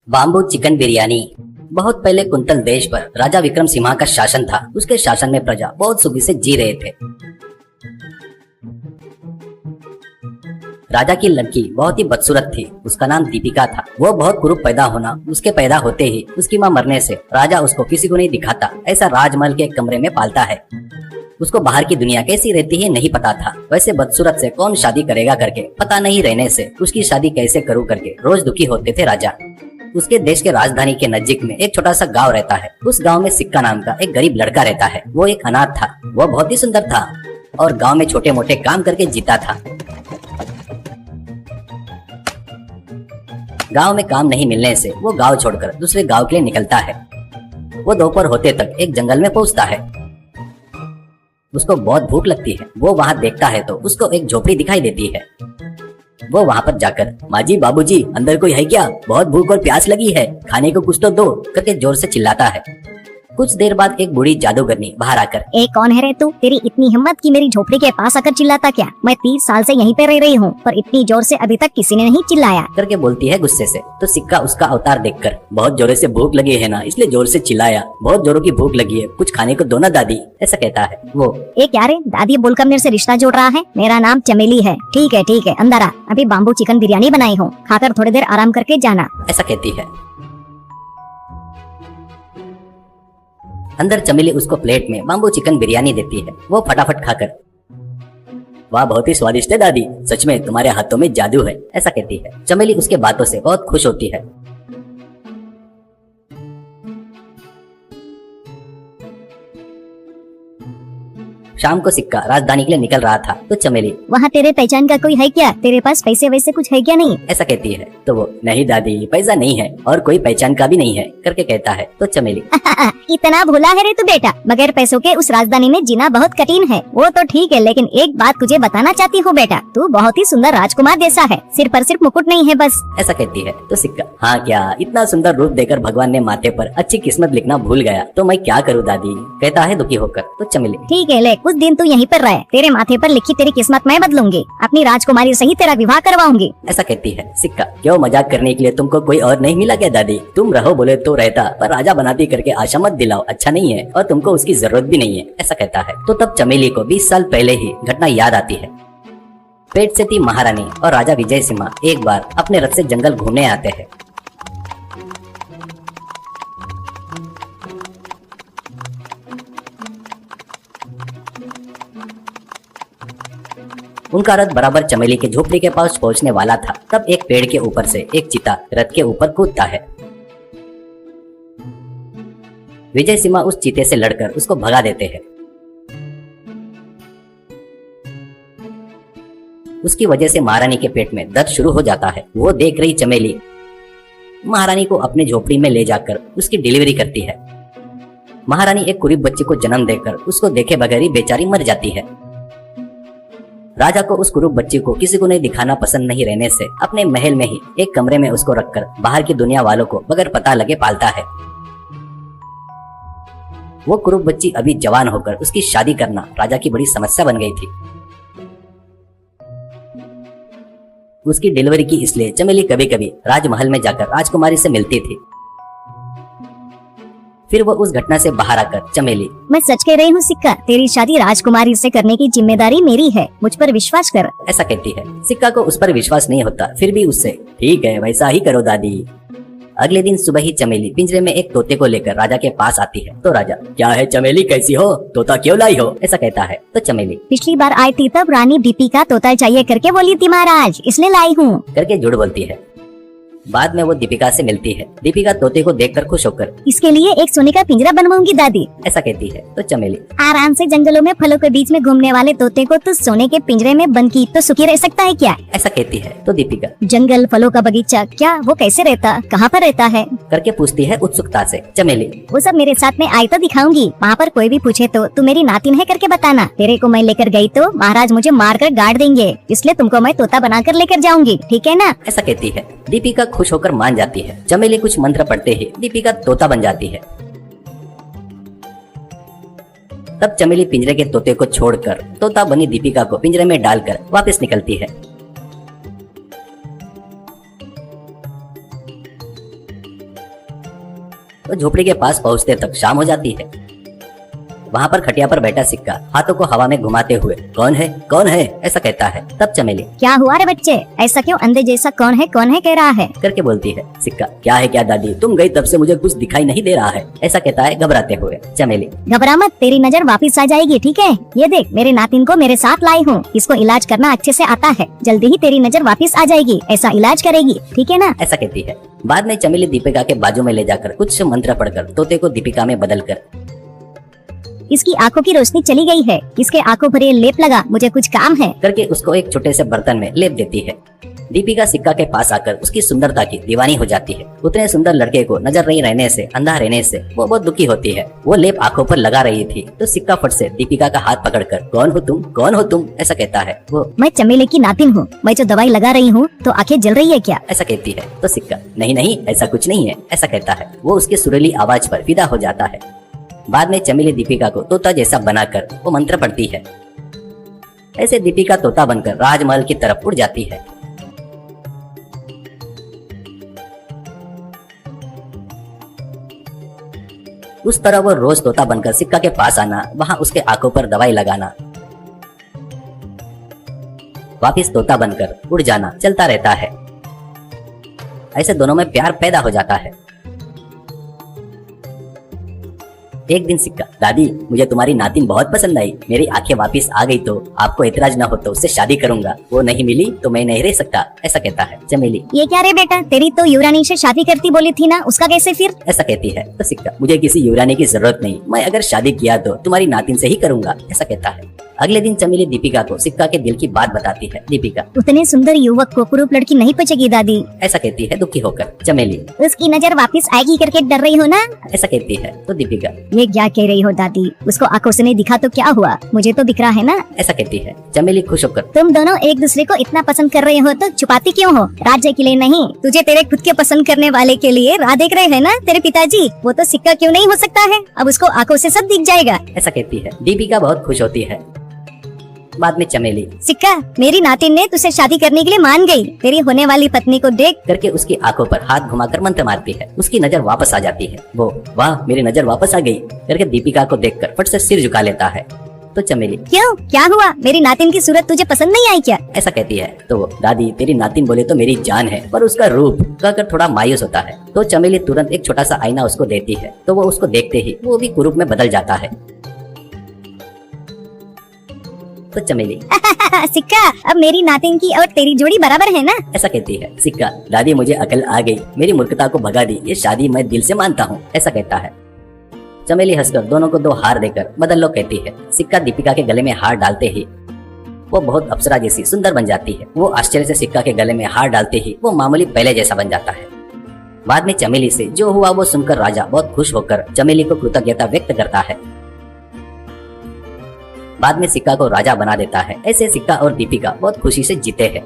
Bamboo chicken biryani. बहुत पहले quintal देश पर राजा विक्रम सिंह का शासन था। उसके शासन में प्रजा बहुत सुखी से जी रहे थे। राजा की लड़की बहुत ही बदसूरत थी। उसका नाम दीपिका था। वो बहुत कुरूप पैदा होना, उसके पैदा होते ही उसकी माँ मरने से राजा उसको किसी को नहीं दिखाता, ऐसा राजमहल के कमरे में पालता है। उसको बाहर की दुनिया कैसी रहती है नहीं पता था। वैसे बदसूरत से कौन शादी करेगा करके पता नहीं रहने से उसकी शादी कैसे करूँ करके रोज दुखी होते थे राजा। उसके देश के राजधानी के नजदीक में एक छोटा सा गांव रहता है। उस गांव में सिक्का नाम का एक गरीब लड़का रहता है। वो एक अनाथ था। वो बहुत ही सुंदर था और गांव में छोटे मोटे काम करके जीता था। गांव में काम नहीं मिलने से वो गांव छोड़कर दूसरे गांव के लिए निकलता है। वो दोपहर होते तक एक जंगल में पहुंचता है। उसको बहुत भूख लगती है। वो वहां देखता है तो उसको एक झोपड़ी दिखाई देती है। वो वहां पर जाकर, माँ जी बाबूजी अंदर कोई है क्या, बहुत भूख और प्यास लगी है, खाने को कुछ तो दो करके जोर से चिल्लाता है। कुछ देर बाद एक बूढ़ी जादूगरनी बाहर आकर, ए कौन है रे तू, तेरी इतनी हिम्मत कि मेरी झोपड़ी के पास आकर चिल्लाता क्या? मैं 30 साल से यहीं पे रह रही हूँ पर इतनी जोर से अभी तक किसी ने नहीं चिल्लाया करके बोलती है गुस्से से। तो सिक्का उसका अवतार देखकर, बहुत जोर से भूख लगी है ना इसलिए जोर से चिल्लाया, बहुत जोरों की भूख लगी है, कुछ खाने को दो ना दादी, ऐसा कहता है वो। ए क्या रे, दादी बोलकर मेरे से रिश्ता जोड़ रहा है? मेरा नाम चमेली है। ठीक है अंदर आ, अभी बाम्बू चिकन बिरयानी बनाई हूँ, खाकर थोड़ी देर आराम करके जाना, ऐसा कहती है। अंदर चमेली उसको प्लेट में बाम्बू चिकन बिरयानी देती है। वो फटाफट खाकर, वाह बहुत ही स्वादिष्ट है दादी, सच में तुम्हारे हाथों में जादू है, ऐसा कहती है। चमेली उसके बातों से बहुत खुश होती है। शाम को सिक्का राजधानी के लिए निकल रहा था तो चमेली, वहाँ तेरे पहचान का कोई है क्या? तेरे पास पैसे वैसे कुछ है क्या? नहीं, ऐसा कहती है। तो वो, नहीं दादी पैसा नहीं है और कोई पहचान का भी नहीं है करके कहता है। तो चमेली, इतना भोला है रे तू बेटा, बगैर पैसों के उस राजधानी में जीना बहुत कठिन है। वो तो ठीक है, लेकिन एक बात तुझे बताना चाहती हूँ बेटा, तू बहुत ही सुंदर राजकुमार जैसा है, सिर पर सिर्फ मुकुट नहीं है बस, ऐसा कहती है। तो सिक्का, हाँ क्या, इतना सुंदर रूप देकर भगवान ने माथे पर अच्छी किस्मत लिखना भूल गया तो मैं क्या करूँ दादी, कहता है दुखी होकर। तो चमेली, ठीक है ले, कुछ दिन तू यहीं पर रहे, तेरे माथे पर लिखी तेरी किस्मत मैं बदलूंगी, अपनी राजकुमारी से ही तेरा विवाह करवाऊंगी, ऐसा कहती है। सिक्का, क्यों मजाक करने के लिए तुमको कोई और नहीं मिला क्या दादी? तुम रहो बोले तो रहता, पर राजा बनाती करके आशा मत दिलाओ, अच्छा नहीं है और तुमको उसकी जरूरत भी नहीं है, ऐसा कहता है। तो तब चमेली को 20 साल पहले ही घटना याद आती है। पेट से थी महारानी और राजा विजय सिंह एक बार अपने रथ से जंगल घूमने आते हैं। उनका रथ बराबर चमेली के झोपड़ी के पास पहुंचने वाला था। तब एक पेड़ के ऊपर से एक चीता रथ के ऊपर कूदता है। विजय सिंह उस चीते से लड़कर उसको भगा देते हैं। उसकी वजह से महारानी के पेट में दर्द शुरू हो जाता है। वो देख रही चमेली महारानी को अपने झोपड़ी में ले जाकर उसकी डिलीवरी करती है। महारानी एक कुरीब बच्चे को जन्म देकर उसको देखे बगैर ही बेचारी मर जाती है। राजा को उस कुरूप बच्ची को किसी को नहीं दिखाना पसंद नहीं रहने से अपने महल में ही एक कमरे में उसको रखकर बाहर की दुनिया वालों को बगैर पता लगे पालता है। वो कुरूप बच्ची अभी जवान होकर उसकी शादी करना राजा की बड़ी समस्या बन गई थी। उसकी डिलीवरी की इसलिए चमेली कभी कभी राजमहल में जाकर राजकुमारी से मिलती थी। फिर वो उस घटना से बाहर आकर चमेली, मैं सच कह रही हूँ सिक्का, तेरी शादी राजकुमारी से करने की जिम्मेदारी मेरी है, मुझ पर विश्वास कर, ऐसा कहती है। सिक्का को उस पर विश्वास नहीं होता, फिर भी उससे, ठीक है वैसा ही करो दादी। अगले दिन सुबह ही चमेली पिंजरे में एक तोते को लेकर राजा के पास आती है। तो राजा, क्या है चमेली, कैसी हो, तोता क्यों लाई हो, ऐसा कहता है। तो चमेली, पिछली बार आई थी तब रानी दीपिका तोता चाहिए करके बोली थी महाराज, इसलिए लाई हूँ करके झूठ बोलती है। बाद में वो दीपिका से मिलती है। दीपिका तोते को देखकर खुश होकर, इसके लिए एक सोने का पिंजरा बनवाऊंगी दादी, ऐसा कहती है। तो चमेली, आराम से जंगलों में फलों के बीच में घूमने वाले तोते को तो सोने के पिंजरे में बंद की तो सुखी रह सकता है क्या, ऐसा कहती है। तो दीपिका, जंगल, फलों का बगीचा, क्या वो कैसे रहता, कहाँ पर रहता है करके पूछती है उत्सुकता से। चमेली, वो सब मेरे साथ में आई तो दिखाऊंगी, वहाँ पर कोई भी पूछे तो तू मेरी नातिन है करके बताना, तेरे को मैं लेकर गई तो महाराज मुझे मार कर गाड़ देंगे, इसलिए तुमको मैं तोता बनाकर लेकर जाऊंगी, ठीक है ना, ऐसा कहती है। दीपिका खुश होकर मान जाती है। चमेली कुछ मंत्र पढ़ते ही दीपिका तोता बन जाती है। तब चमेली पिंजरे के तोते को छोड़कर तोता बनी दीपिका को पिंजरे में डालकर वापस निकलती है। वो झोपड़ी के पास पहुंचते तक शाम हो जाती है। वहाँ पर खटिया पर बैठा सिक्का हाथों को हवा में घुमाते हुए कौन है ऐसा कहता है। तब चमेली क्या हुआ रे बच्चे, ऐसा क्यों अंधे जैसा कौन है कह रहा है करके बोलती है। सिक्का क्या है क्या दादी, तुम गई तब से मुझे कुछ दिखाई नहीं दे रहा है ऐसा कहता है घबराते हुए। चमेली घबरा मत, तेरी नजर वापस आ जाएगी, ठीक है। ये देख, मेरे नातिन को मेरे साथ लाई हूँ, इसको इलाज करना अच्छे से आता है, जल्दी ही तेरी नजर वापस आ जाएगी, ऐसा इलाज करेगी, ठीक है ना। ऐसा कहती है। बाद में चमेली दीपिका के बाजू में ले जाकर कुछ मंत्र पढ़कर तोते को दीपिका में बदल कर इसकी आंखों की रोशनी चली गई है, इसके आंखों पर ये लेप लगा, मुझे कुछ काम है करके उसको एक छोटे से बर्तन में लेप देती है। दीपिका सिक्का के पास आकर उसकी सुंदरता की दीवानी हो जाती है। उतने सुंदर लड़के को नजर नहीं रहने से, अंधा रहने से वो बहुत दुखी होती है। वो लेप आंखों पर लगा रही थी तो सिक्का फट से दीपिका का हाथ पकड़कर कौन हो तुम ऐसा कहता है। वो मैं चमेली की नातिन हूँ, मैं जो दवाई लगा रही हूँ तो आंखें जल रही है क्या ऐसा कहती है। तो सिक्का नहीं ऐसा कुछ नहीं है ऐसा कहता है। वो उसकी सुरीली आवाज पर फिदा हो जाता है। बाद में चमेली दीपिका को तोता जैसा बनाकर वो मंत्र पढ़ती है। ऐसे दीपिका तोता बनकर राजमहल की तरफ उड़ जाती है। उस तरह वो रोज तोता बनकर सिक्का के पास आना, वहां उसके आंखों पर दवाई लगाना, वापिस तोता बनकर उड़ जाना चलता रहता है। ऐसे दोनों में प्यार पैदा हो जाता है। एक दिन सिक्का दादी मुझे तुम्हारी नातिन बहुत पसंद आई, मेरी आंखें वापस आ गई तो आपको एतराज न हो तो उससे शादी करूंगा, वो नहीं मिली तो मैं नहीं रह सकता ऐसा कहता है। चमेली ये क्या रे बेटा, तेरी तो युवरानी से शादी करती बोली थी ना, उसका कैसे फिर ऐसा कहती है। तो सिक्का मुझे किसी युवरानी की जरूरत नहीं, मैं अगर शादी किया तो तुम्हारी नातिन से ही करूंगा ऐसा कहता है। अगले दिन चमेली दीपिका को सिक्का के दिल की बात बताती है। दीपिका उतने सुंदर युवक को कुरूप लड़की नहीं पचेगी दादी ऐसा कहती है दुखी होकर। चमेली उसकी नजर वापस आएगी करके डर रही हो ना ऐसा कहती है। तो दीपिका ये क्या कह रही हो दादी, उसको आंखों से नहीं दिखा तो क्या हुआ, मुझे तो दिख रहा है ना ऐसा कहती है। चमेली खुश होकर तुम दोनों एक दूसरे को इतना पसंद कर रहे हो तो छुपाती क्यों हो, राज्य के लिए नहीं, तुझे तेरे खुद के पसंद करने वाले के लिए राह देख रहे हैं ना तेरे पिताजी, वो तो सिक्का क्यों नहीं हो सकता है, अब उसको आंखों से सब दिख जाएगा ऐसा कहती है। दीपिका बहुत खुश होती है। बाद में चमेली सिक्का मेरी नातिन ने तुझसे शादी करने के लिए मान गई, तेरी होने वाली पत्नी को देख करके उसकी आंखों पर हाथ घुमाकर मंत्र मारती है। उसकी नजर वापस आ जाती है। वो वाह मेरी नजर वापस आ गई करके दीपिका को देखकर फट से सिर झुका लेता है। तो चमेली क्यों क्या हुआ, मेरी नातिन की सूरत तुझे पसंद नहीं आई क्या ऐसा कहती है। तो वो दादी तेरी नातिन बोले तो मेरी जान है पर उसका रूप कहकर थोड़ा मायूस होता है। तो चमेली तुरंत एक छोटा सा आईना उसको देती है तो वो उसको देखते ही वो भी कुरूप में बदल जाता है। तो चमेली सिक्का अब मेरी नातिन की और तेरी जोड़ी बराबर है ना ऐसा कहती है। सिक्का दादी मुझे अकल आ गई, मेरी मूर्खता को भगा दी, ये शादी मैं दिल से मानता हूँ ऐसा कहता है। चमेली हंसकर दोनों को 2 हार देकर बदल लो कहती है। सिक्का दीपिका के गले में हार डालते ही वो बहुत अप्सरा जैसी सुंदर बन जाती है। वो आश्चर्य से सिक्का के गले में हार डालते ही वो मामूली पहले जैसा बन जाता है। बाद में चमेली से जो हुआ वो सुनकर राजा बहुत खुश होकर चमेली को कृतज्ञता व्यक्त करता है। बाद में सिक्का को राजा बना देता है। ऐसे सिक्का और दीपिका बहुत खुशी से जीते हैं।